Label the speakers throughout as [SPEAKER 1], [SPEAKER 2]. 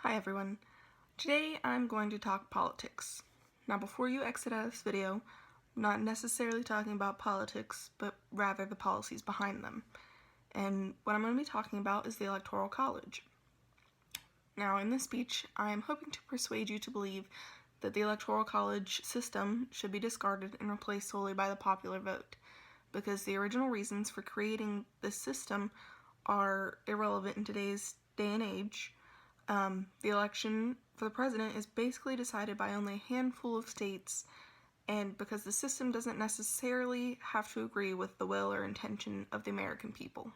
[SPEAKER 1] Hi everyone. Today I'm going to talk politics. Now before you exit out of this video, I'm not necessarily talking about politics, but rather the policies behind them. And what I'm going to be talking about is the Electoral College. Now in this speech, I am hoping to persuade you to believe that the Electoral College system should be discarded and replaced solely by the popular vote, because the original reasons for creating this system are irrelevant in today's day and age. The election for the president is basically decided by only a handful of states, and because the system doesn't necessarily have to agree with the will or intention of the American people.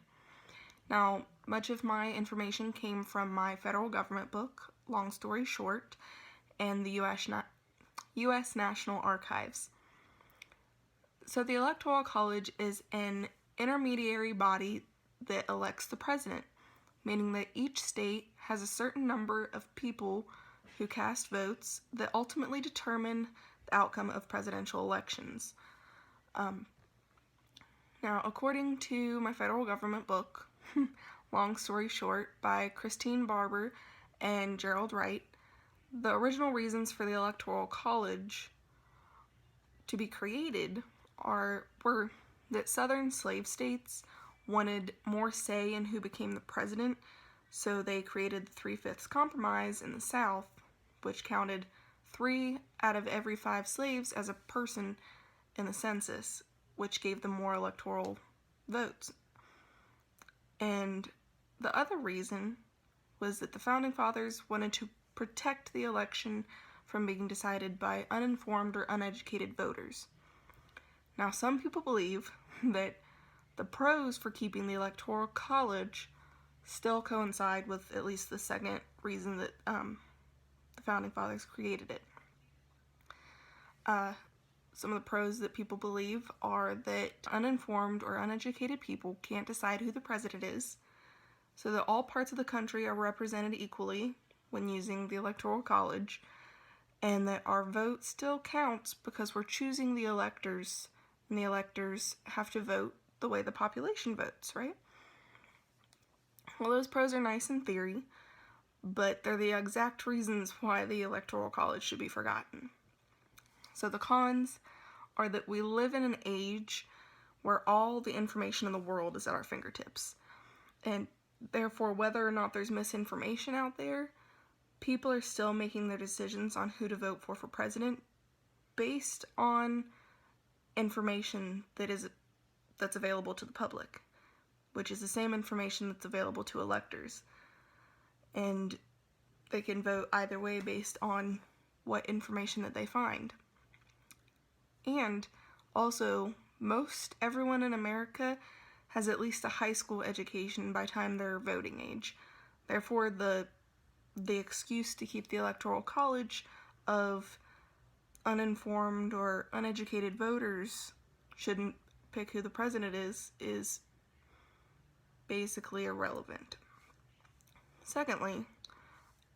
[SPEAKER 1] Now, much of my information came from my federal government book, Long Story Short, and the U.S. National Archives. So the Electoral College is an intermediary body that elects the president, meaning that each state has a certain number of people who cast votes that ultimately determine the outcome of presidential elections. Now, according to my federal government book, Long Story Short, by Christine Barber and Gerald Wright, the original reasons for the Electoral College to be created were that southern slave states wanted more say in who became the president, so they created the 3/5 Compromise in the South, which counted 3 out of every 5 slaves as a person in the census, which gave them more electoral votes. And the other reason was that the Founding Fathers wanted to protect the election from being decided by uninformed or uneducated voters. Now, some people believe that the pros for keeping the Electoral College still coincide with at least the second reason that the Founding Fathers created it. Some of the pros that people believe are that uninformed or uneducated people can't decide who the president is, so that all parts of the country are represented equally when using the Electoral College, and that our vote still counts because we're choosing the electors, and the electors have to vote the way the population votes, right? Well, those pros are nice in theory, but they're the exact reasons why the Electoral College should be forgotten. So the cons are that we live in an age where all the information in the world is at our fingertips, and therefore whether or not there's misinformation out there, people are still making their decisions on who to vote for president based on information that's available to the public, which is the same information that's available to electors. And they can vote either way based on what information that they find. And also, most everyone in America has at least a high school education by the time they're voting age. Therefore, the excuse to keep the Electoral College of uninformed or uneducated voters shouldn't pick who the president is basically irrelevant. Secondly,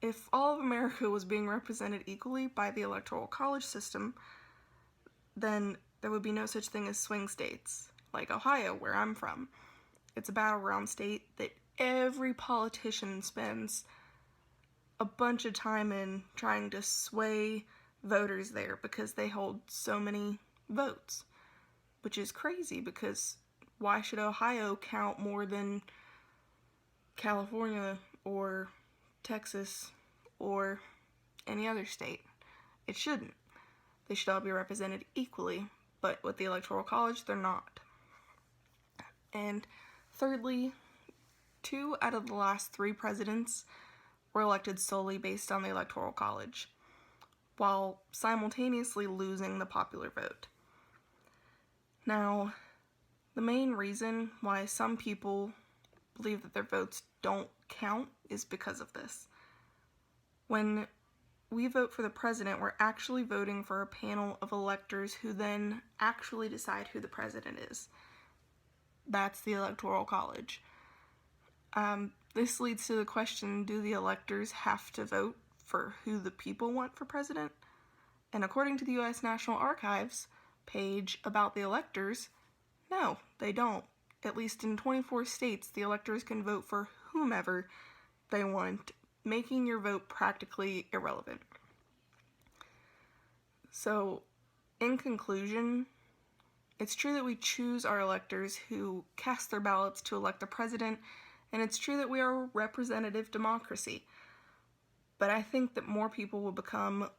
[SPEAKER 1] if all of America was being represented equally by the Electoral College system, then there would be no such thing as swing states, like Ohio, where I'm from. It's a battleground state that every politician spends a bunch of time in trying to sway voters there because they hold so many votes, which is crazy because why should Ohio count more than California or Texas or any other state? It shouldn't. They should all be represented equally, but with the Electoral College, they're not. And thirdly, 2 out of the last 3 presidents were elected solely based on the Electoral College, while simultaneously losing the popular vote. Now, the main reason why some people believe that their votes don't count is because of this. When we vote for the president, we're actually voting for a panel of electors who then actually decide who the president is. That's the Electoral College. This leads to the question, do the electors have to vote for who the people want for president? And according to the U.S. National Archives page about the electors, no, they don't. At least in 24 states, the electors can vote for whomever they want making your vote practically irrelevant. So, in conclusion, it's true that we choose our electors who cast their ballots to elect the president, and it's true that we are a representative democracy. But I think that more people will become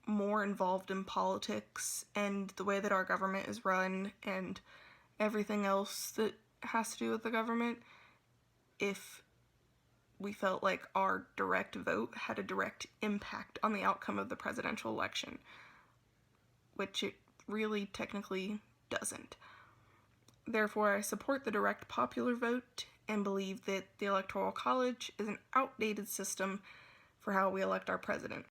[SPEAKER 1] more involved in politics and the way that our government is run and everything else that has to do with the government if we felt like our direct vote had a direct impact on the outcome of the presidential election, which it really technically doesn't. Therefore, I support the direct popular vote and believe that the Electoral College is an outdated system for how we elect our president.